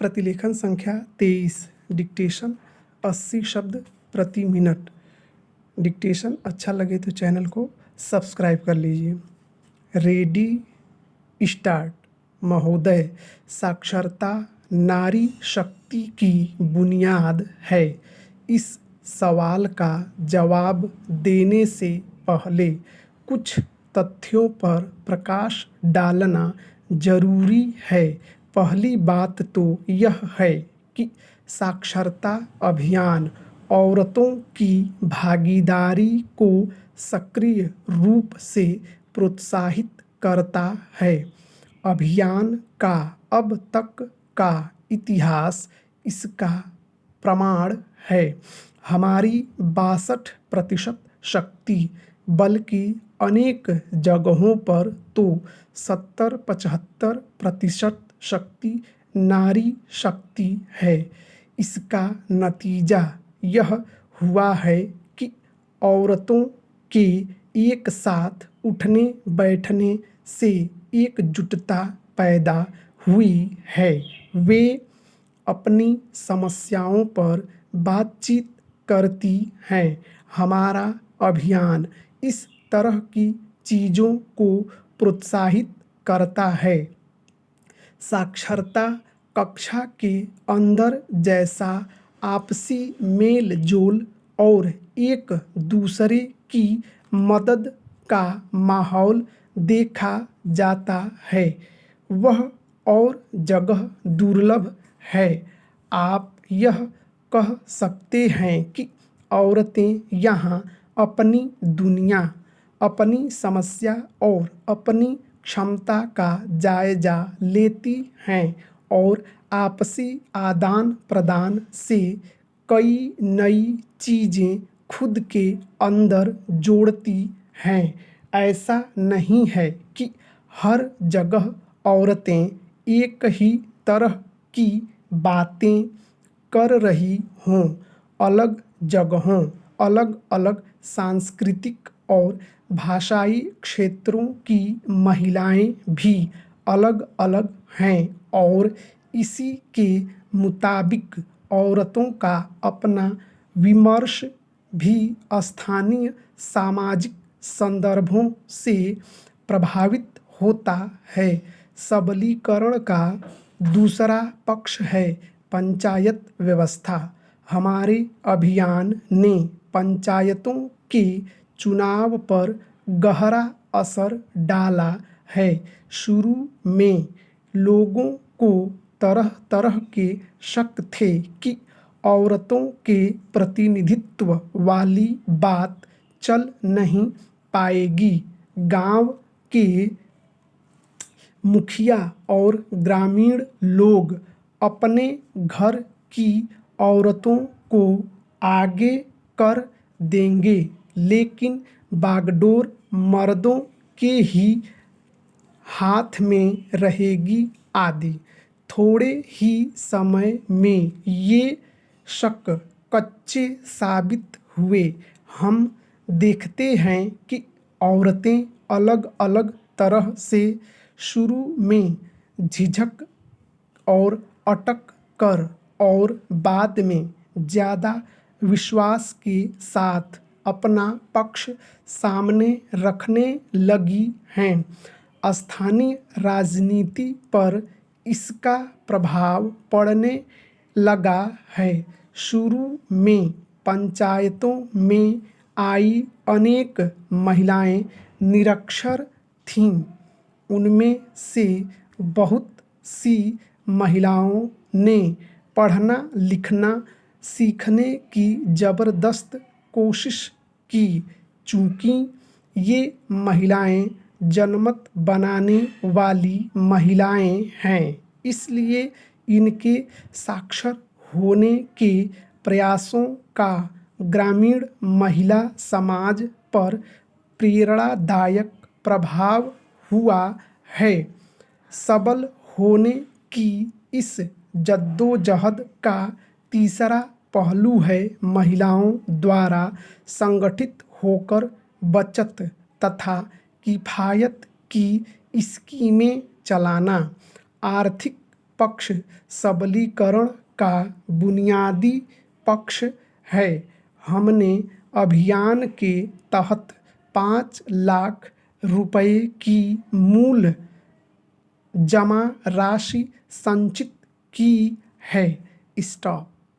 प्रतिलेखन संख्या 23। डिक्टेशन 80 शब्द प्रति मिनट। डिक्टेशन अच्छा लगे तो चैनल को सब्सक्राइब कर लीजिए। Ready start. महोदय, साक्षरता नारी शक्ति की बुनियाद है। इस सवाल का जवाब देने से पहले कुछ तथ्यों पर प्रकाश डालना जरूरी है। पहली बात तो यह है कि साक्षरता अभियान औरतों की भागीदारी को सक्रिय रूप से प्रोत्साहित करता है। अभियान का अब तक का इतिहास इसका प्रमाण है। हमारी 62% शक्ति, बल्कि अनेक जगहों पर तो 70-75% शक्ति नारी शक्ति है। इसका नतीजा यह हुआ है कि औरतों के एक साथ उठने बैठने से एकजुटता पैदा हुई है। वे अपनी समस्याओं पर बातचीत करती हैं। हमारा अभियान इस तरह की चीज़ों को प्रोत्साहित करता है। साक्षरता कक्षा के अंदर जैसा आपसी मेल जोल और एक दूसरे की मदद का माहौल देखा जाता है, वह और जगह दुर्लभ है। आप यह कह सकते हैं कि औरतें यहाँ अपनी दुनिया, अपनी समस्या और अपनी क्षमता का जायजा लेती हैं और आपसी आदान प्रदान से कई नई चीज़ें खुद के अंदर जोड़ती हैं। ऐसा नहीं है कि हर जगह औरतें एक ही तरह की बातें कर रही हों। अलग जगहों, अलग अलग सांस्कृतिक और भाषाई क्षेत्रों की महिलाएं भी अलग अलग हैं और इसी के मुताबिक औरतों का अपना विमर्श भी स्थानीय सामाजिक संदर्भों से प्रभावित होता है। सबलीकरण का दूसरा पक्ष है पंचायत व्यवस्था। हमारे अभियान ने पंचायतों के चुनाव पर गहरा असर डाला है। शुरू में लोगों को तरह तरह के शक थे कि औरतों के प्रतिनिधित्व वाली बात चल नहीं पाएगी। गांव के मुखिया और ग्रामीण लोग अपने घर की औरतों को आगे कर देंगे, लेकिन बागडोर मर्दों के ही हाथ में रहेगी आदि। थोड़े ही समय में ये शक कच्चे साबित हुए। हम देखते हैं कि औरतें अलग अलग तरह से शुरू में झिझक और अटक कर और बाद में ज़्यादा विश्वास के साथ अपना पक्ष सामने रखने लगी हैं। स्थानीय राजनीति पर इसका प्रभाव पड़ने लगा है। शुरू में पंचायतों में आई अनेक महिलाएं निरक्षर थीं। उनमें से बहुत सी महिलाओं ने पढ़ना लिखना सीखने की ज़बरदस्त कोशिश की। चूँकि ये महिलाएं जनमत बनाने वाली महिलाएं हैं, इसलिए इनके साक्षर होने के प्रयासों का ग्रामीण महिला समाज पर प्रेरणादायक प्रभाव हुआ है। सबल होने की इस जद्दोजहद का तीसरा पहलू है महिलाओं द्वारा संगठित होकर बचत तथा किफ़ायत की स्कीमें चलाना। आर्थिक पक्ष सबलीकरण का बुनियादी पक्ष है। हमने अभियान के तहत 5 लाख रुपए की मूल जमा राशि संचित की है। स्टॉप।